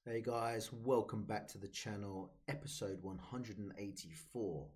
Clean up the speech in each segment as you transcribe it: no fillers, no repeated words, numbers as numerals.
Hey guys, welcome back to the channel, episode 184.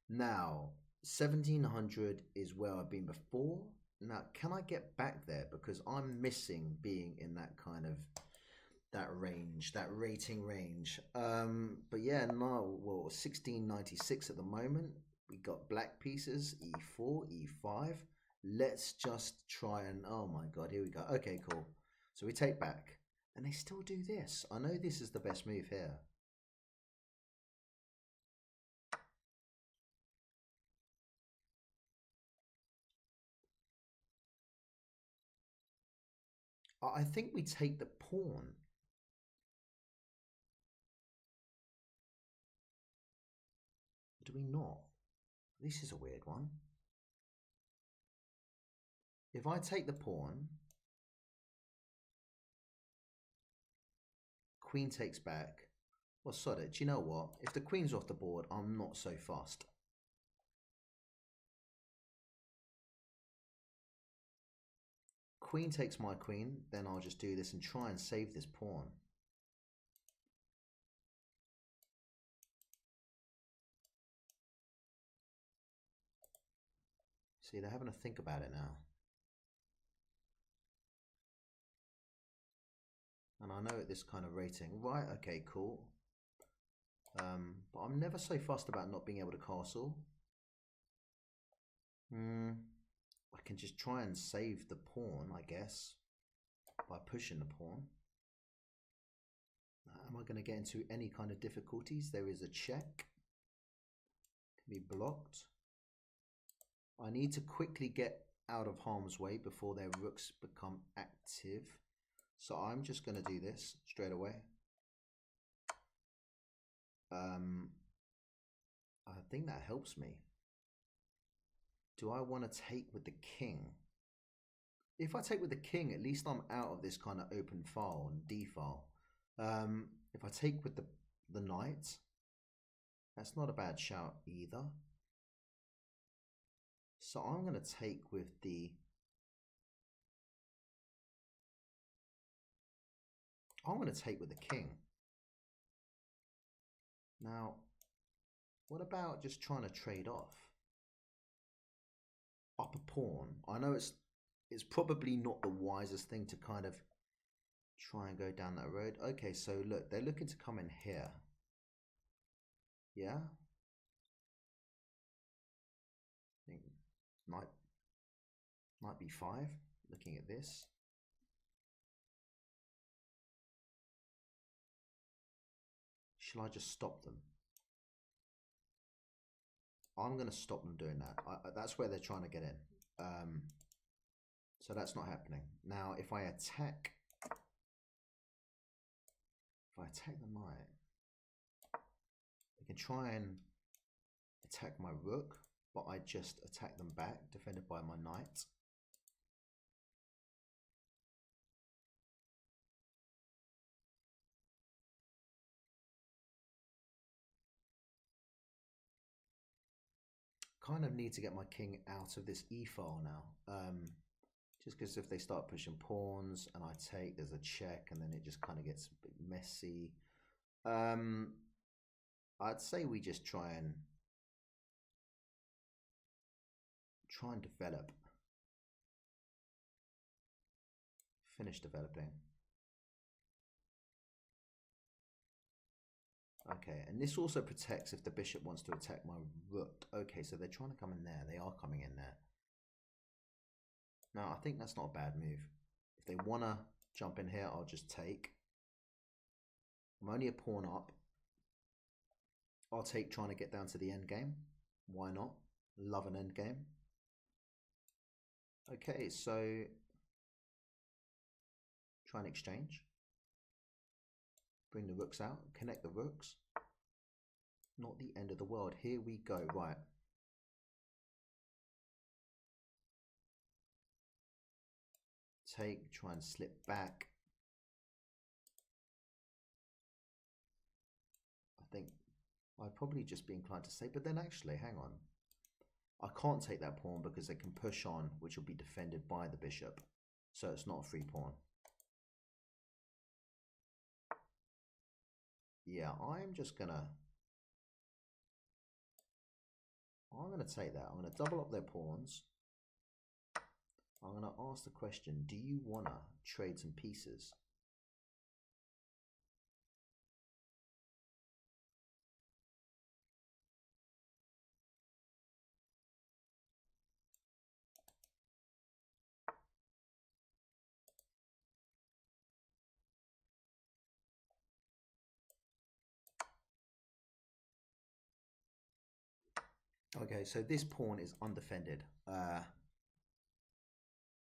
Now, 1700 is where I've been before. Now, can I get back there? Because I'm missing being in that kind of that range, that rating range. But yeah, no, well, 1696 at the moment. We got black pieces, e4, e5. Let's just try and, oh my god, here we go. Okay, cool. So we take back. And they still do this. I know this is the best move here. I think we take the pawn. Do we not? This is a weird one. If I take the pawn, queen takes back. Well, sod it. Do you know what? If the queen's off the board, I'm not so fast. Queen takes my queen, then I'll just do this and try and save this pawn. See, they're having to think about it now. And I know at this kind of rating, right, okay, cool. But I'm never so fussed about not being able to castle. I can just try and save the pawn, I guess, by pushing the pawn. Am I going to get into any kind of difficulties? There is a check. Can be blocked. I need to quickly get out of harm's way before their rooks become active. So I'm just going to do this straight away. I think that helps me. Do I want to take with the king? If I take with the king, at least I'm out of this kind of open file and D file. If I take with the knight, that's not a bad shout either. So I'm going to take with the... I'm going to take with the king. Now, what about just trying to trade off? Up a pawn. I know it's probably not the wisest thing to kind of try and go down that road. Okay, so look, they're looking to come in here. Yeah? I think knight b5, looking at this. Shall I just stop them? I'm going to stop them doing that. That's where they're trying to get in. So that's not happening. Now, if I attack the knight, I can try and attack my rook, but I just attack them back, defended by my knight. Kind of need to get my king out of this e-file now. Just because if they start pushing pawns and I take, there's a check, and then it just kind of gets a bit messy. I'd say we just try and develop. Finish developing. Okay, and this also protects if the bishop wants to attack my rook. Okay, so they're trying to come in there. They are coming in there. Now, I think that's not a bad move. If they want to jump in here, I'll just take. I'm only a pawn up. I'll take trying to get down to the end game. Why not? Love an end game. Okay, so try and exchange. Bring the rooks out, connect the rooks. Not the end of the world. Here we go. Right. Take, try and slip back. I think I'd probably just be inclined to say, but then actually, hang on. I can't take that pawn because they can push on, which will be defended by the bishop. So it's not a free pawn. Yeah, I'm gonna take that. I'm gonna double up their pawns. I'm gonna ask the question, do you wanna trade some pieces? Okay, so this pawn is undefended.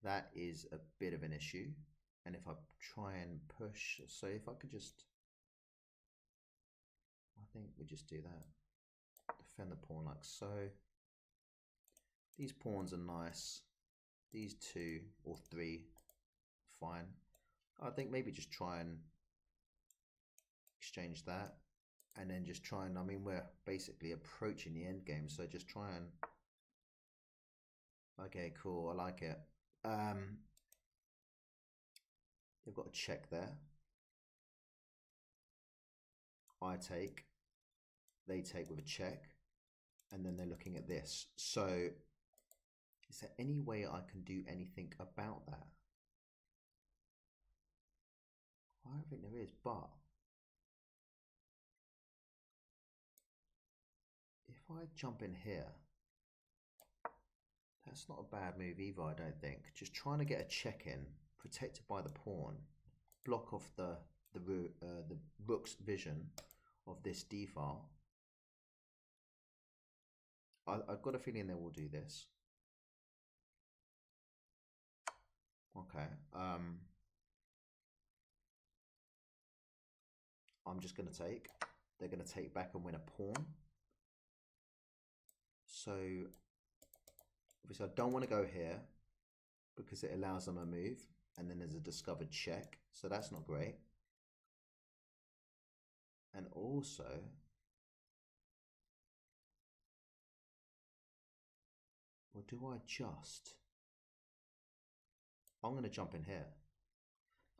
That is a bit of an issue. And if I try and push, so if I could just, I think we just do that. Defend the pawn like so. These pawns are nice. These two or three, fine. I think maybe just try and exchange that. And then just try and, I mean, we're basically approaching the end game. So just try and, okay, cool. I like it. They've got a check there. I take, they take with a check, and then they're looking at this. So is there any way I can do anything about that? I don't think there is, but if I jump in here, that's not a bad move either, I don't think. Just trying to get a check in, protected by the pawn, block off the rook's vision of this d-file. I've got a feeling they will do this. Okay. I'm just going to take. They're going to take back and win a pawn. So obviously I don't want to go here because it allows them a move, and then there's a discovered check. So that's not great. And also, or do I just? I'm going to jump in here.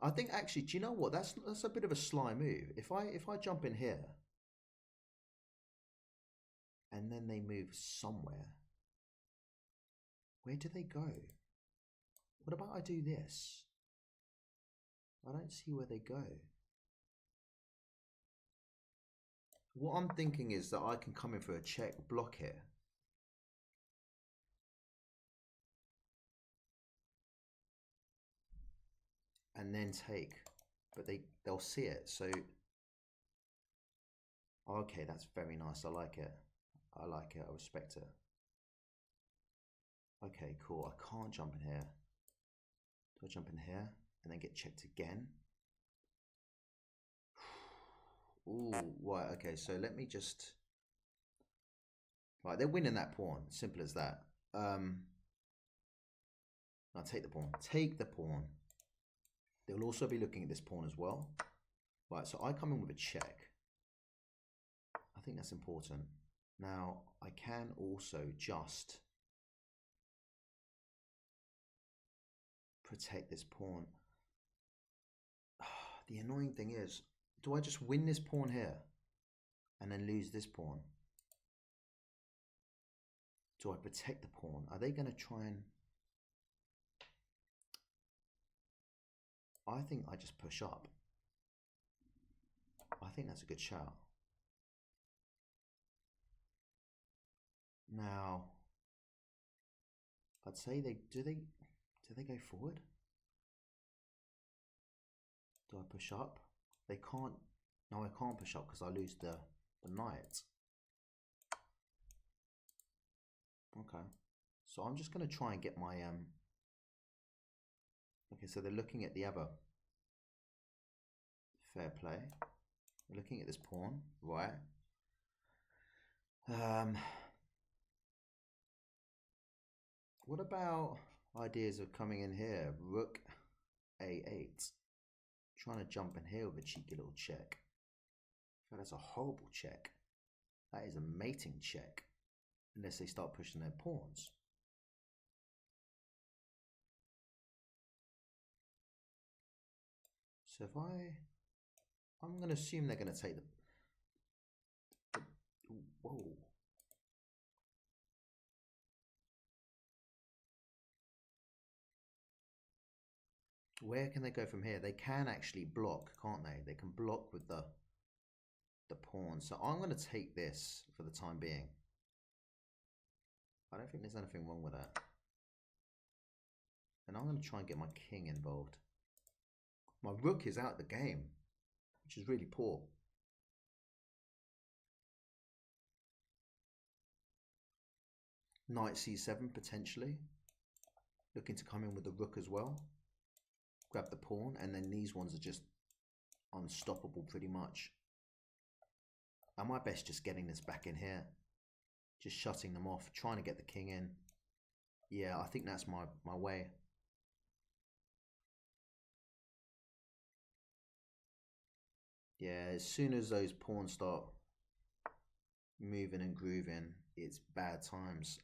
I think actually, do you know what? That's a bit of a sly move. If I jump in here, and then they move somewhere, where do they go? What about I do this? I don't see where they go. What I'm thinking is that I can come in for a check block here. And then take, but they'll see it. So okay, that's very nice. I like it. I like it. I respect it. Okay, cool. I can't jump in here. Do I jump in here and then get checked again? Ooh, right. Okay, so let me just. Right, they're winning that pawn. Simple as that. I'll take the pawn. Take the pawn. They'll also be looking at this pawn as well. Right, so I come in with a check. I think that's important. Now, I can also just protect this pawn. The annoying thing is, do I just win this pawn here and then lose this pawn? Do I protect the pawn? Are they going to try and... I think I just push up. I think that's a good shout. Now, I'd say do they go forward? Do I push up? They can't. No, I can't push up because I lose the knight. Okay, so I'm just going to try and get my okay, so they're looking at the other. Fair play. They're looking at this pawn, right? What about ideas of coming in here? Rook a8. Trying to jump in here with a cheeky little check. That's a horrible check. That is a mating check. Unless they start pushing their pawns. So if I'm going to assume they're going to take the... Ooh, whoa. Where can they go from here? They can actually block, can't they? They can block with the pawn. So I'm going to take this for the time being. I don't think there's anything wrong with that. And I'm going to try and get my king involved. My rook is out the game, which is really poor. Knight c7 potentially. Looking to come in with the rook as well. Grab the pawn, and then these ones are just unstoppable pretty much. Am I best just getting this back in here? Just shutting them off, trying to get the king in. Yeah, I think that's my way. Yeah, as soon as those pawns start moving and grooving, it's bad times.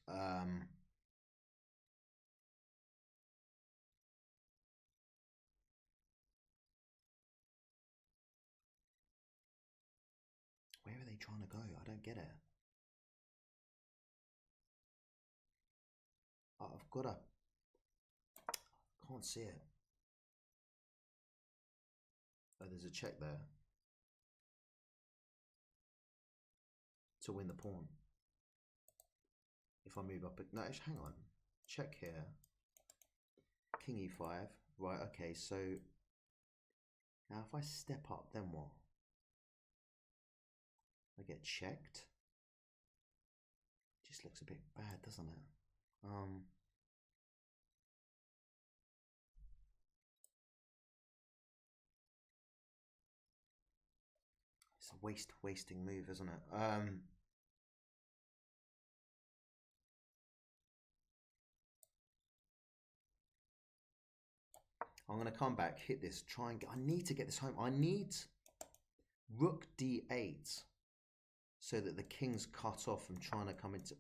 Where are they trying to go? I don't get it. I've got to... Can't see it. Oh, there's a check there. To win the pawn. If I move up... No, hang on. Check here. King e5. Right, okay, so... Now if I step up, then what? I get checked. Just looks a bit bad, doesn't it? It's a wasting move, isn't it? I'm going to come back, hit this, try and get... I need to get this home. I need rook d8 so that the king's cut off from trying to come into...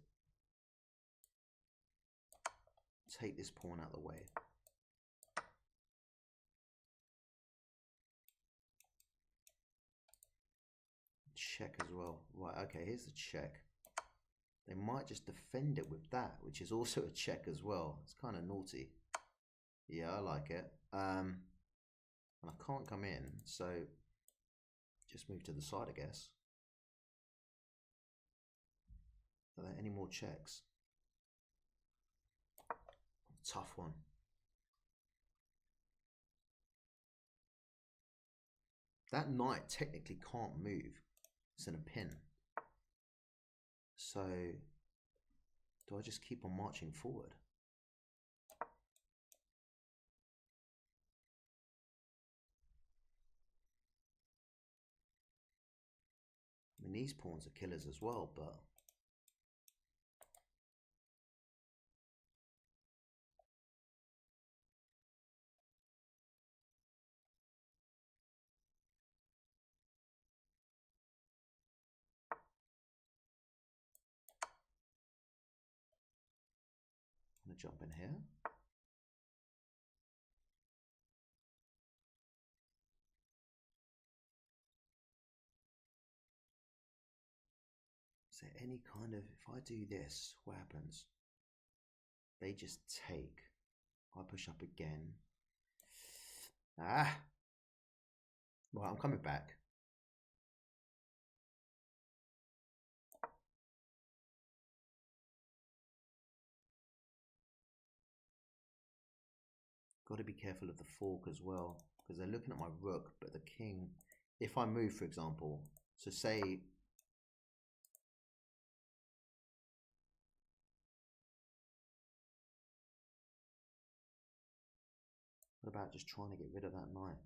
Take this pawn out of the way. Check as well. Right, okay, here's the check. They might just defend it with that, which is also a check as well. It's kind of naughty. Yeah, I like it. And I can't come in, so just move to the side, I guess. Are there any more checks? Tough one. That knight technically can't move. It's in a pin. So, do I just keep on marching forward? I mean, these pawns are killers as well, but... I'm gonna jump in here. Is there any kind of... If I do this, what happens? They just take. I push up again. Ah! Well, I'm coming back. Got to be careful of the fork as well, because they're looking at my rook, but the king... If I move, for example, so say... What about just trying to get rid of that knight?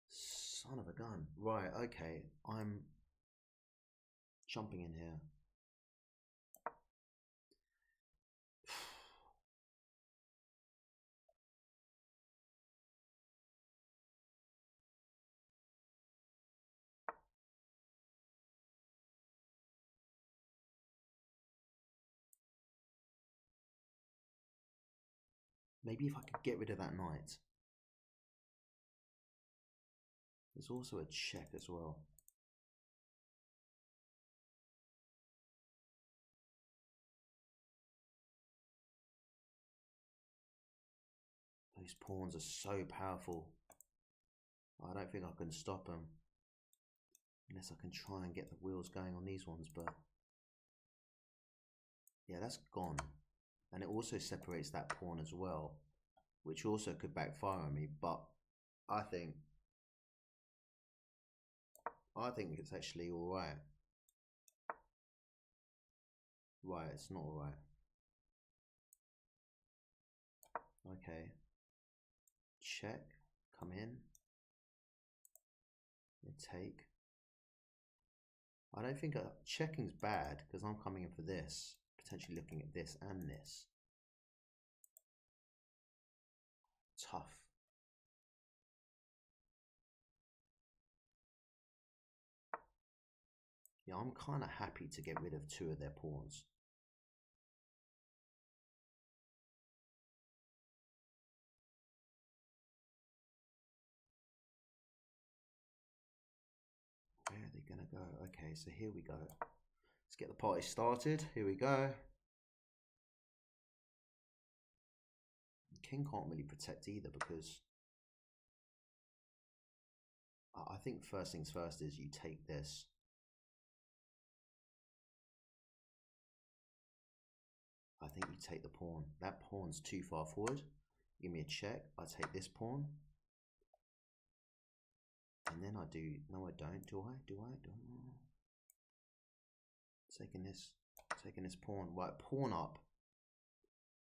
Son of a gun. Right, okay. I'm jumping in here. Maybe if I could get rid of that knight. There's also a check as well. These pawns are so powerful. I don't think I can stop them. Unless I can try and get the wheels going on these ones, but... yeah, that's gone. And it also separates that pawn as well, which also could backfire on me, but I think it's actually alright. Right, it's not alright. Okay. Check, come in. Take. I don't think checking's bad because I'm coming in for this, potentially looking at this and this. Tough. Yeah, I'm kind of happy to get rid of two of their pawns. Where are they going to go? Okay, so here we go. Let's get the party started. Here we go. King can't really protect either because I think first things first is you take this. I think you take the pawn. That pawn's too far forward. Give me a check. I take this pawn. And then I do, no I don't, do I? Taking this pawn, right, pawn up.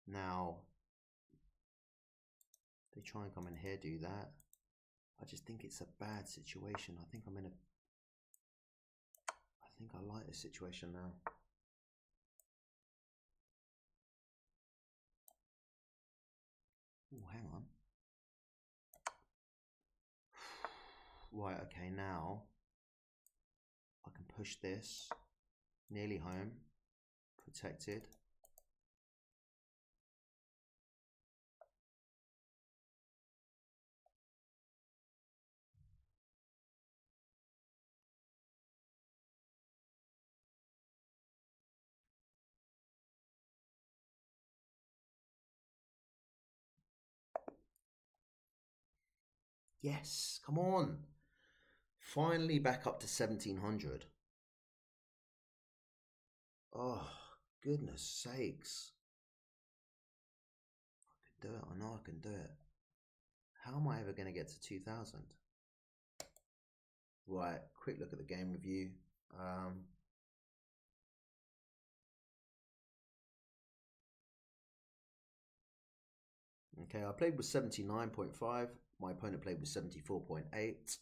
Now, they try and come in here, do that. I just think it's a bad situation. I think I like this situation now. Oh, hang on. Right, okay, now I can push this nearly home, protected. Yes, come on. Finally back up to 1700. Oh, goodness sakes. I can do it. I know I can do it. How am I ever going to get to 2000? Right, quick look at the game review. Okay, I played with 79.5. My opponent played with 74.8.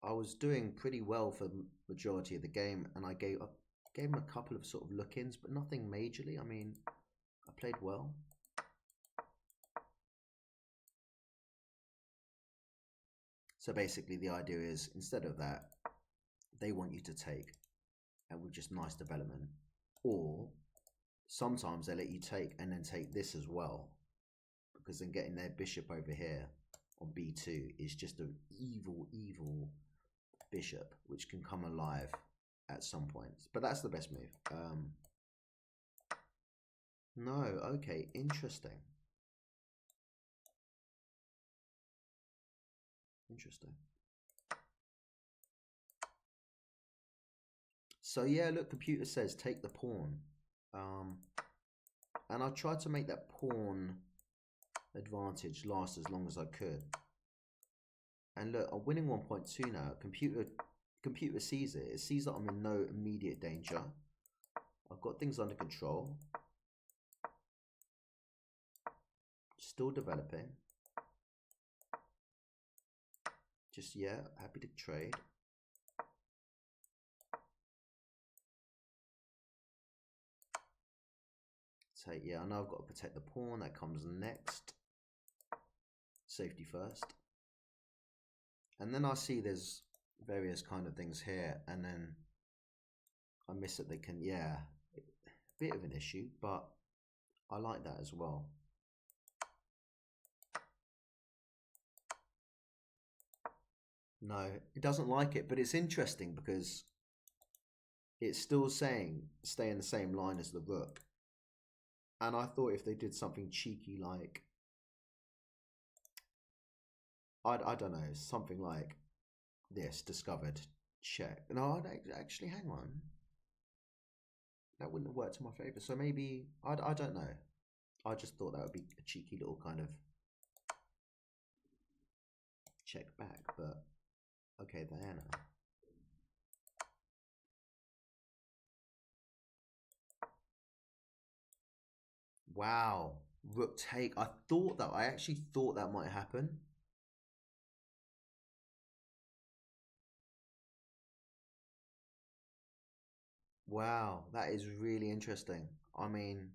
I was doing pretty well for the majority of the game, and I gave him a couple of sort of look-ins, but nothing majorly. I mean, I played well. So basically the idea is, instead of that, they want you to take, and with just nice development. Or sometimes they let you take and then take this as well, because then getting their bishop over here on b2 is just an evil bishop, which can come alive at some points. But that's the best move. No, okay, interesting. So yeah, look, computer says take the pawn. And I tried to make that pawn advantage last as long as I could. And look, I'm winning 1.2 now. Computer sees it. It sees that I'm in no immediate danger. I've got things under control. Still developing. Just, yeah, happy to trade. Take, yeah, I know I've got to protect the pawn. That comes next. Safety first. And then I see there's various kind of things here. And then I miss it. They can, yeah. A bit of an issue, but I like that as well. No, it doesn't like it, but it's interesting because it's still saying stay in the same line as the rook. And I thought if they did something cheeky like, I don't know, something like this, discovered, check. No, actually, hang on. That wouldn't have worked in my favour. So maybe, I don't know. I just thought that would be a cheeky little kind of check back, but okay, there now. Wow, rook take. I actually thought that might happen. Wow, that is really interesting. I mean,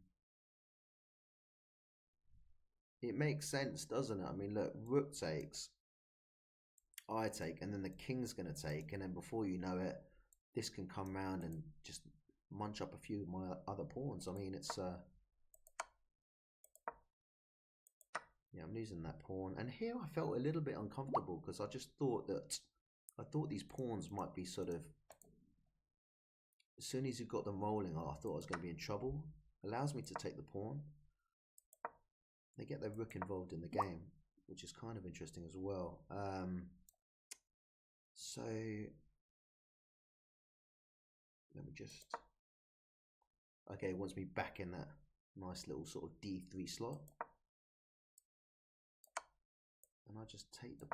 it makes sense, doesn't it? I mean, look, rook takes, I take, and then the king's going to take, and then before you know it, this can come round and just munch up a few of my other pawns. I mean, it's yeah, I'm losing that pawn, and here I felt a little bit uncomfortable because I just thought that I thought these pawns might be sort of, as soon as you got them rolling, I thought I was going to be in trouble. Allows me to take the pawn. They get their rook involved in the game, which is kind of interesting as well. So let me just, okay, it wants me back in that nice little sort of D3 slot. And I just take the,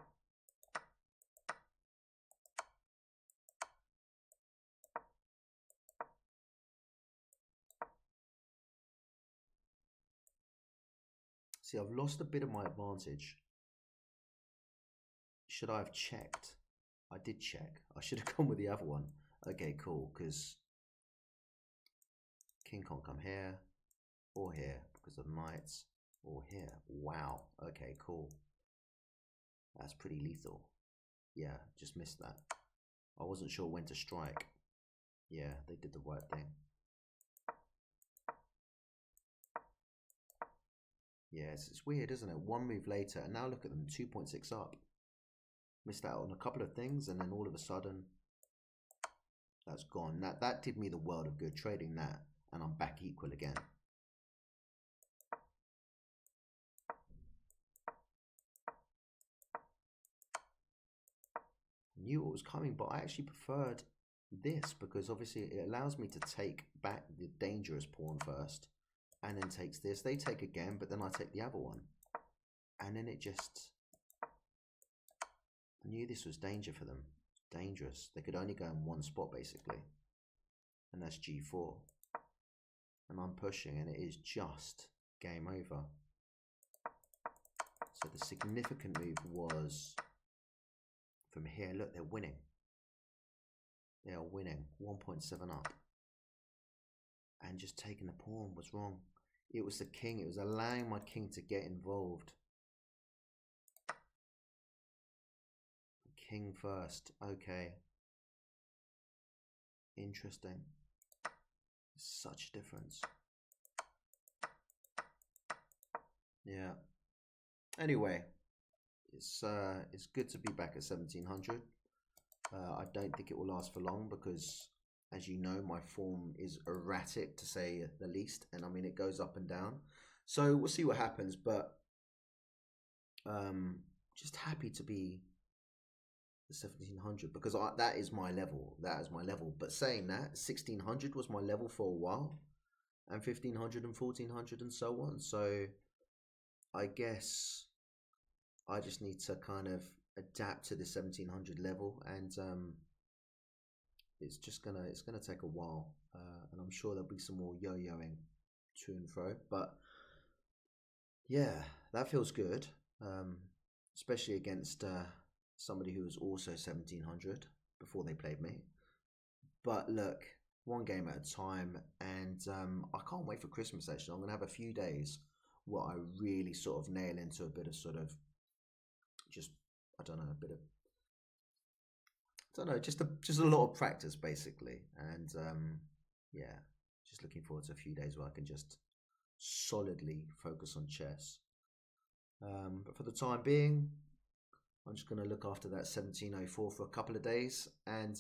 see, I've lost a bit of my advantage. Should I have checked? I did check. I should have gone with the other one. Okay, cool, because king can't come here or here because of knights, or here. Wow. Okay, cool. That's pretty lethal. Yeah, just missed that. I wasn't sure when to strike. Yeah, they did the right thing. Yeah, it's weird, isn't it? One move later, and now look at them, 2.6 up. Missed out on a couple of things, and then all of a sudden, that's gone. That did me the world of good, trading that, and I'm back equal again. Knew what was coming, but I actually preferred this because obviously it allows me to take back the dangerous pawn first, and then takes this. They take again, but then I take the other one, and then it just, I knew this was danger for them. Dangerous. They could only go in one spot basically, and that's G4, and I'm pushing, and it is just game over. So the significant move was from here. Look, they're winning. They are winning 1.7 up, and just taking the pawn was wrong. It was the king. It was allowing my king to get involved. King first. Okay. Interesting. Such a difference. Yeah. Anyway, it's good to be back at 1700. I don't think it will last for long because, as you know, my form is erratic to say the least, and I mean it goes up and down. So we'll see what happens, but just happy to be the 1700 because that is my level. That is my level. But saying that, 1600 was my level for a while, and 1500 and 1400 and so on. So I guess I just need to kind of adapt to the 1700 level, and it's gonna take a while, and I'm sure there'll be some more yo-yoing to and fro. But yeah, that feels good, especially against somebody who was also 1700 before they played me. But look, one game at a time, and I can't wait for Christmas. Actually, I'm gonna have a few days where I really sort of nail into a bit of sort of just, I don't know, a bit of, I don't know, just a lot of practice basically, and yeah, Just looking forward to a few days where I can just solidly focus on chess. But for the time being, I'm just going to look after that 1704 for a couple of days, and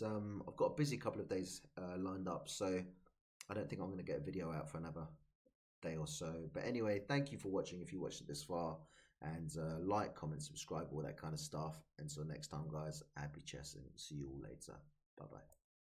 I've got a busy couple of days lined up, so I don't think I'm going to get a video out for another day or so. But anyway, thank you for watching if you watched it this far, and like, comment, subscribe, all that kind of stuff. Until next time, guys, happy chessing. See you all later. Bye bye.